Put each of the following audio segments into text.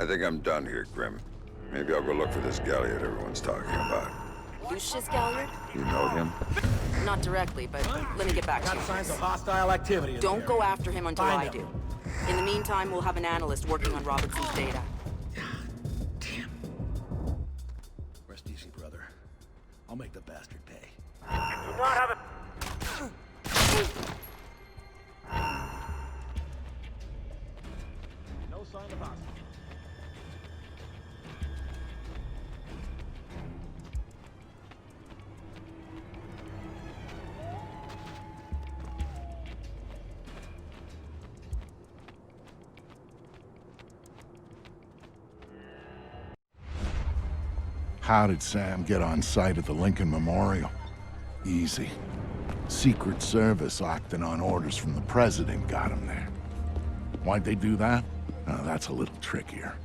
I think I'm done here, Grim. Maybe I'll go look for this Galliard everyone's talking about. Lucius Galliard? You know him? Not directly, but let me get back to you. Got signs of hostile activity. Don't go after him until I do. In the meantime, we'll have an analyst working on Robertson's data. Damn. Rest easy, brother. I'll make the bastard pay. Do not have it. No sign of hostile. How did Sam get on site at the Lincoln Memorial? Easy. Secret Service acting on orders from the President got him there. Why'd they do that? Oh, that's a little trickier.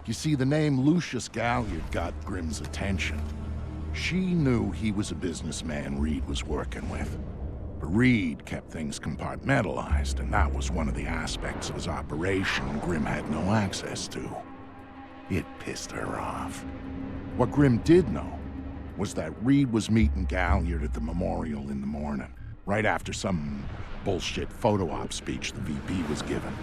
You see, the name Lucius Galliard got Grim's attention. She knew he was a businessman Reed was working with. But Reed kept things compartmentalized, and that was one of the aspects of his operation Grim had no access to. It pissed her off. What Grim did know was that Reed was meeting Galliard at the memorial in the morning, right after some bullshit photo op speech the VP was giving.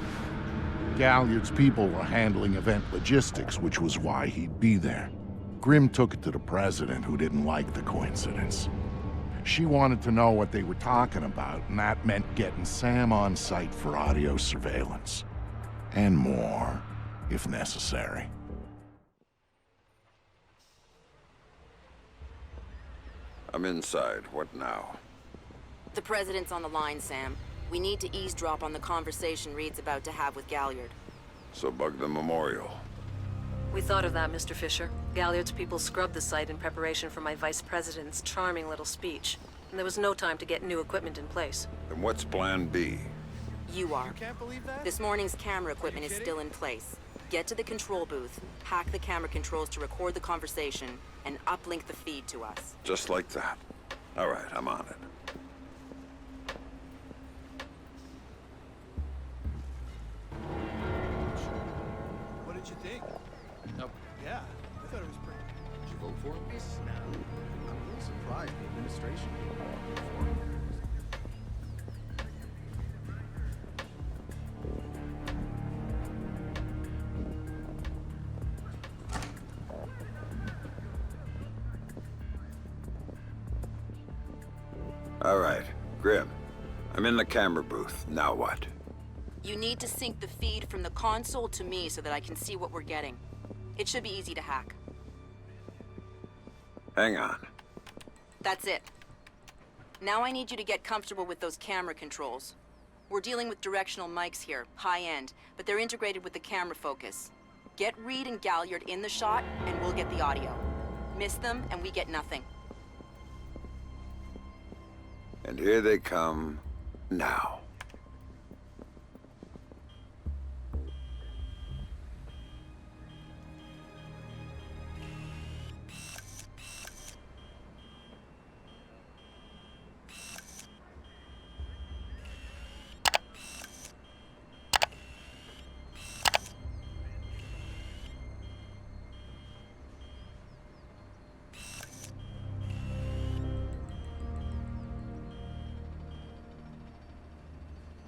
Galliard's people were handling event logistics, which was why he'd be there. Grim took it to the President, who didn't like the coincidence. She wanted to know what they were talking about, and that meant getting Sam on site for audio surveillance. And more, if necessary. I'm inside. What now? The President's on the line, Sam. We need to eavesdrop on the conversation Reed's about to have with Galliard. So bug the memorial. We thought of that, Mr. Fisher. Galliard's people scrubbed the site in preparation for my Vice President's charming little speech. And there was no time to get new equipment in place. Then what's plan B? You are. You can't believe that? This morning's camera equipment is still in place. Get to the control booth, hack the camera controls to record the conversation, and uplink the feed to us. Just like that. All right, I'm on it. What did you think? Oh, yeah. I thought it was pretty. Did you vote for him? No. I'm a little surprised the administration didn't vote for him. All right, Grim. I'm in the camera booth. Now what? You need to sync the feed from the console to me so that I can see what we're getting. It should be easy to hack. Hang on. That's it. Now I need you to get comfortable with those camera controls. We're dealing with directional mics here, high-end, but they're integrated with the camera focus. Get Reed and Galliard in the shot, and we'll get the audio. Miss them, and we get nothing. And here they come now.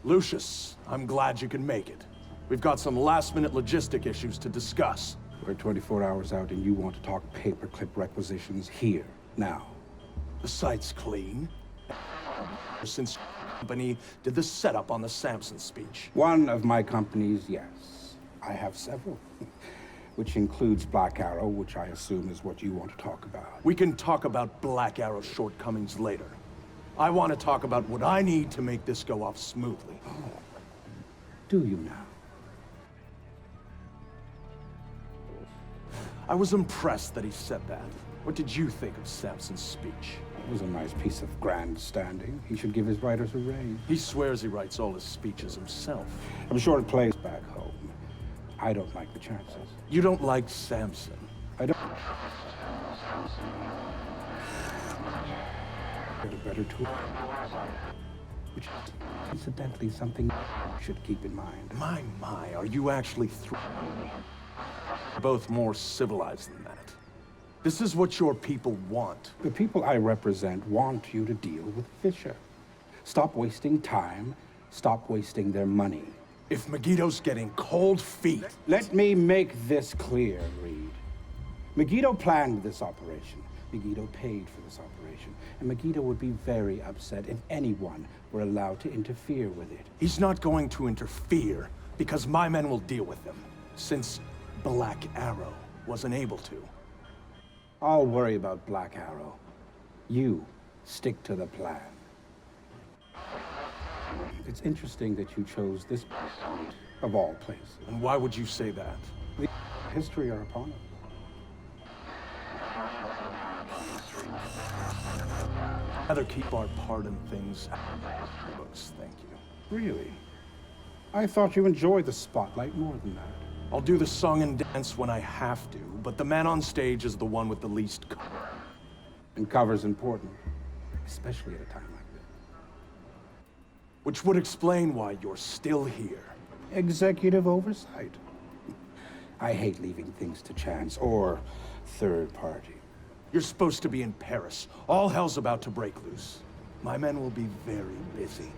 Lucius, I'm glad you can make it. We've got some last-minute logistic issues to discuss. We're 24 hours out and you want to talk paperclip requisitions here, now. The site's clean. Since company did the setup on the Samson speech. One of my companies, yes. I have several. Which includes Black Arrow, which I assume is what you want to talk about. We can talk about Black Arrow's shortcomings later. I want to talk about what I need to make this go off smoothly. Oh. Do you now? I was impressed that he said that. What did you think of Samson's speech? It was a nice piece of grandstanding. He should give his writers a raise. He swears he writes all his speeches himself. I'm sure it plays back home. I don't like the chances. You don't like Samson? I don't. A better tool. Which is incidentally something you should keep in mind. My, are you actually Both more civilized than that. This is what your people want. The people I represent want you to deal with Fisher. Stop wasting time. Stop wasting their money. If Megiddo's getting cold feet... Let me make this clear, Reed. Megiddo planned this operation. Megiddo paid for this operation. And Megiddo would be very upset if anyone were allowed to interfere with it. He's not going to interfere because my men will deal with him, since Black Arrow wasn't able to. I'll worry about Black Arrow. You stick to the plan. It's interesting that you chose this place, of all places. And why would you say that? The history are upon it. I'd rather keep our part in things out of the books, thank you. Really? I thought you enjoyed the spotlight more than that. I'll do the song and dance when I have to, but the man on stage is the one with the least cover. And cover's important, especially at a time like this. Which would explain why you're still here. Executive oversight. I hate leaving things to chance or third party. You're supposed to be in Paris. All hell's about to break loose. My men will be very busy,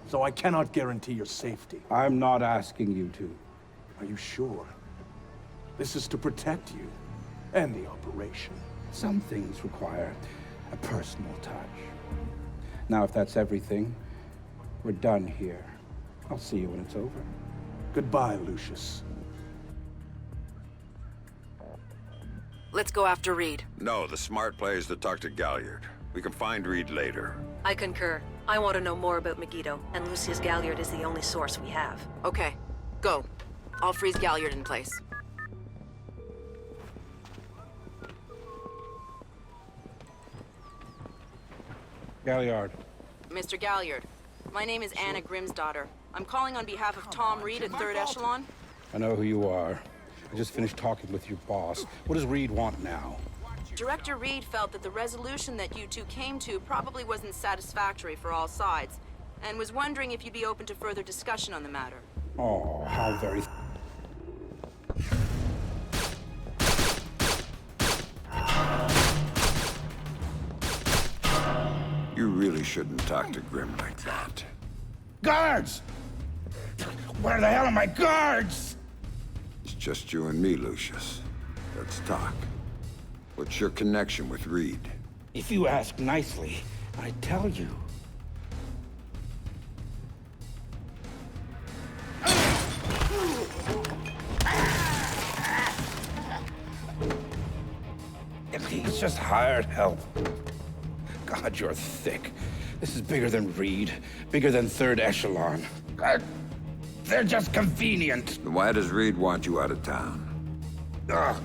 so I cannot guarantee your safety. I'm not asking you to. Are you sure? This is to protect you and the operation. Some things require a personal touch. Now, if that's everything, we're done here. I'll see you when it's over. Goodbye, Lucius. Let's go after Reed. No, the smart play is to talk to Galliard. We can find Reed later. I concur. I want to know more about Megiddo, and Lucius Galliard is the only source we have. Okay, go. I'll freeze Galliard in place. Galliard. Mr. Galliard, my name is Anna Grimsdottir. I'm calling on behalf of Tom Reed at 3rd Echelon. I know who you are. I just finished talking with your boss. What does Reed want now? Director Reed felt that the resolution that you two came to probably wasn't satisfactory for all sides, and was wondering if you'd be open to further discussion on the matter. Oh, how very... You really shouldn't talk to Grim like that. Guards! Where the hell are my guards? It's just you and me, Lucius. Let's talk. What's your connection with Reed? If you ask nicely, I'd tell you. He's just hired help. God, you're thick. This is bigger than Reed, bigger than 3rd Echelon. They're just convenient. Then why does Reed want you out of town? Ugh.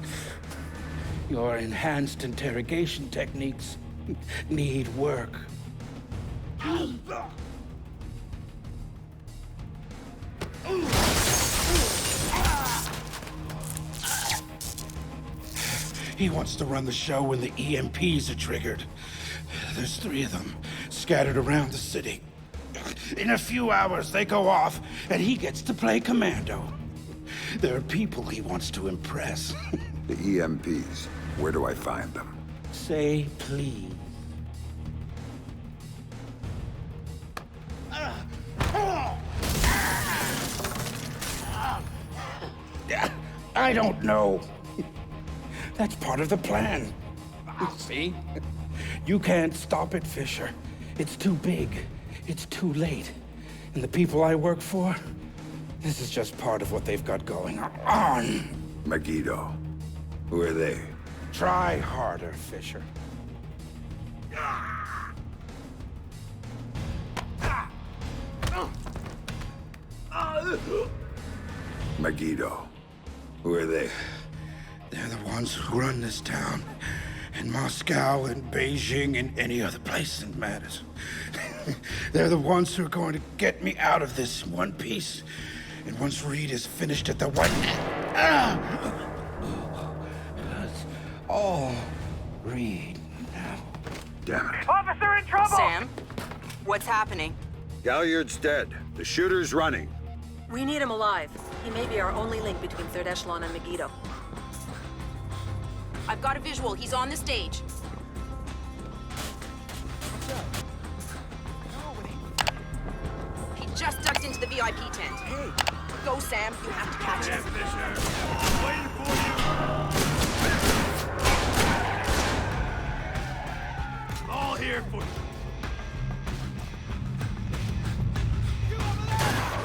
Your enhanced interrogation techniques need work. He wants to run the show when the EMPs are triggered. There's 3 of them, scattered around the city. In a few hours, they go off, and he gets to play commando. There are people he wants to impress. The EMPs. Where do I find them? Say please. I don't know. That's part of the plan. See? You can't stop it, Fisher. It's too big. It's too late. And the people I work for, this is just part of what they've got going on. Megiddo. Who are they? Try harder, Fisher. Megiddo. Who are they? They're the ones who run this town. In Moscow and Beijing and any other place that matters. They're the ones who are going to get me out of this in one piece. And once Reed is finished at the White... That's all Reed now. Damn it. Officer in trouble! Sam, what's happening? Galliard's dead. The shooter's running. We need him alive. He may be our only link between 3rd Echelon and Megiddo. I've got a visual. He's on the stage. He just ducked into the VIP tent. Hey! Go, Sam. You have to catch him. Fisher! Waiting for you! All here for you!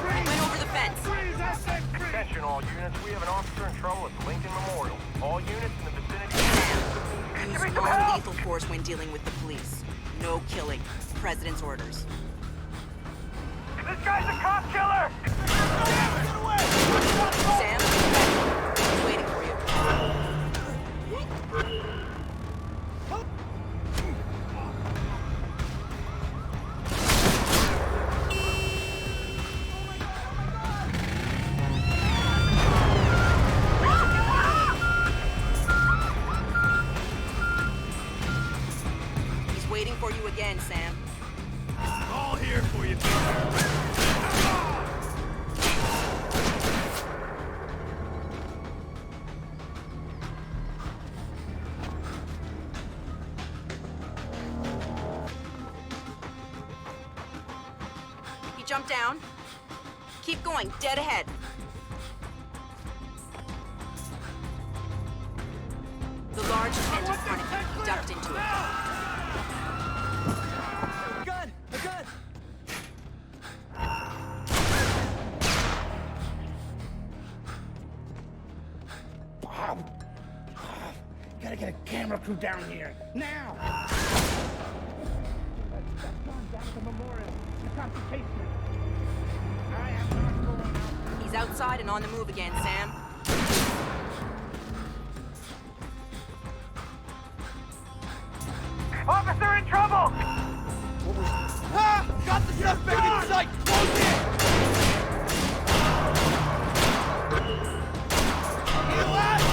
Went over the fence. Attention all units, we have an officer in trouble at the Lincoln Memorial. All units in the vicinity... Use non-lethal force when dealing with the police. No killing. President's orders. This guy's a cop killer! Sam, he's waiting for you. He's waiting for you again, Sam. All here for you, He jumped down. Keep going, dead ahead. The large tent in front of you. He ducked into it. gun! A gun! Bob! Gotta get a camera crew down here, now! Down at the memorial. You can't be chasing me. I am not going out. He's outside and on the move again, Sam. Officer in trouble! Ah! Got the suspect in sight! Close in! You left!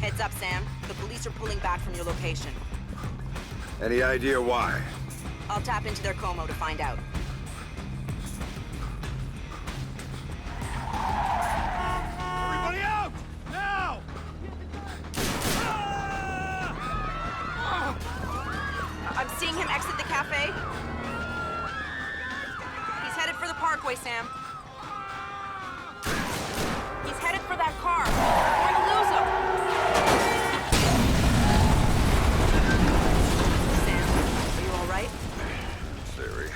Heads up, Sam. The police are pulling back from your location. Any idea why? I'll tap into their Como to find out. Everybody out! Now! I'm seeing him exit the cafe. He's headed for the parkway, Sam. He's headed for that car. We're gonna lose him. Sam, are you all right? Theory.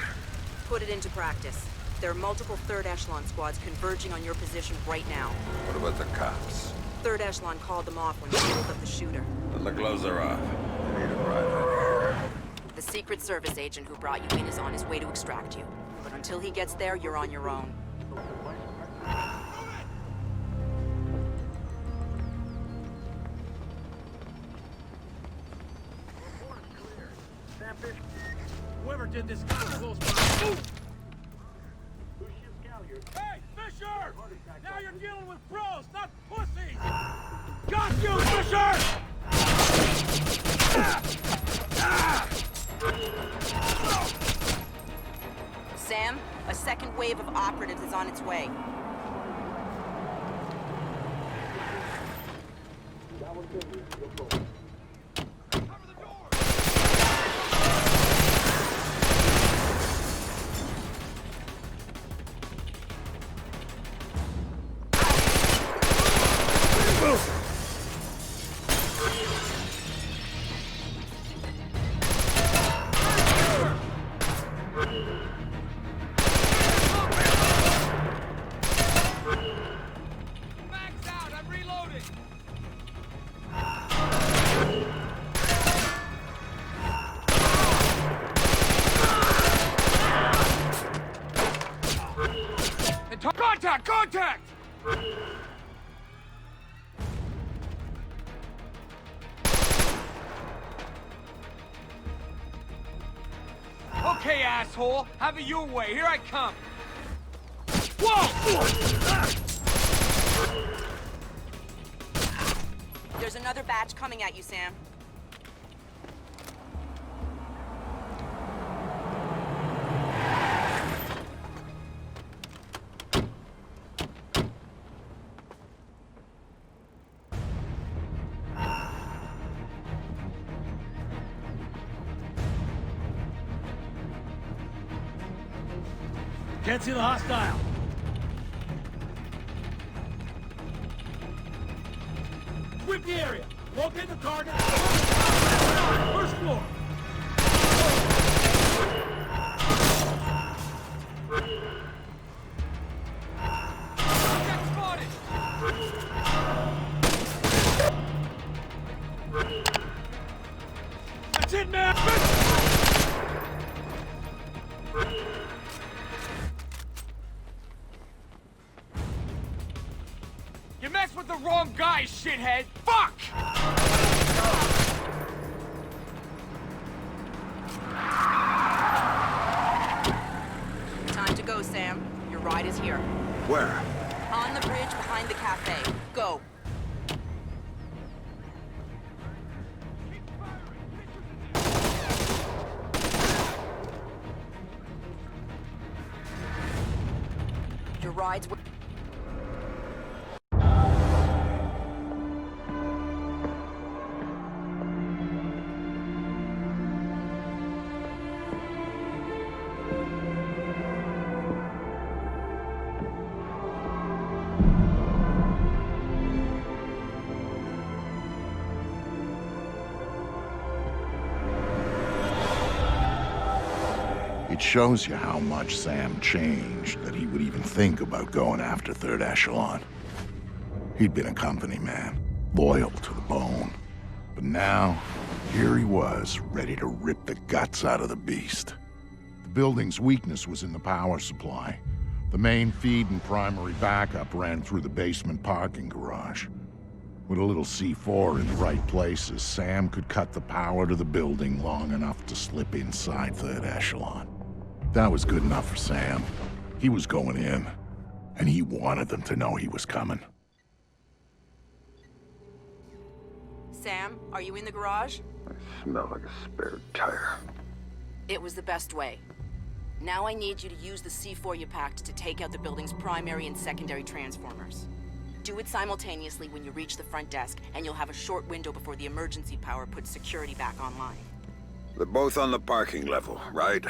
Put it into practice. There are multiple third echelon squads converging on your position right now. What about the cops? Third echelon called them off when they pulled up the shooter. Then the gloves are off. I need a ride out of here. The Secret Service agent who brought you in is on his way to extract you. But until he gets there, you're on your own. Whoever did this got close by. Hey, Fisher! Now you're dealing with pros, not pussies! Got you, Fisher! Sam, a second wave of operatives is on its way. Max out, I'm reloading! Contact! Contact! Okay, asshole. Have it your way. Here I come. Whoa! a batch coming at you, Sam. Can't see the hostile. Sweep the area. Locate the target. First floor. Get spotted. That's it, man. You messed with the wrong guy, shithead! Fuck! Time to go, Sam. Your ride is here. Where? On the bridge behind the cafe. Go. Your ride's... It shows you how much Sam changed that he would even think about going after Third Echelon. He'd been a company man, loyal to the bone. But now, here he was, ready to rip the guts out of the beast. The building's weakness was in the power supply. The main feed and primary backup ran through the basement parking garage. With a little C4 in the right places, Sam could cut the power to the building long enough to slip inside Third Echelon. That was good enough for Sam. He was going in, and he wanted them to know he was coming. Sam, are you in the garage? I smell like a spare tire. It was the best way. Now I need you to use the C4 you packed to take out the building's primary and secondary transformers. Do it simultaneously when you reach the front desk, and you'll have a short window before the emergency power puts security back online. They're both on the parking level, right?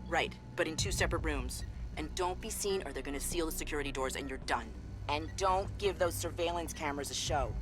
Right, but in 2 separate rooms. And don't be seen or they're gonna seal the security doors and you're done. And don't give those surveillance cameras a show.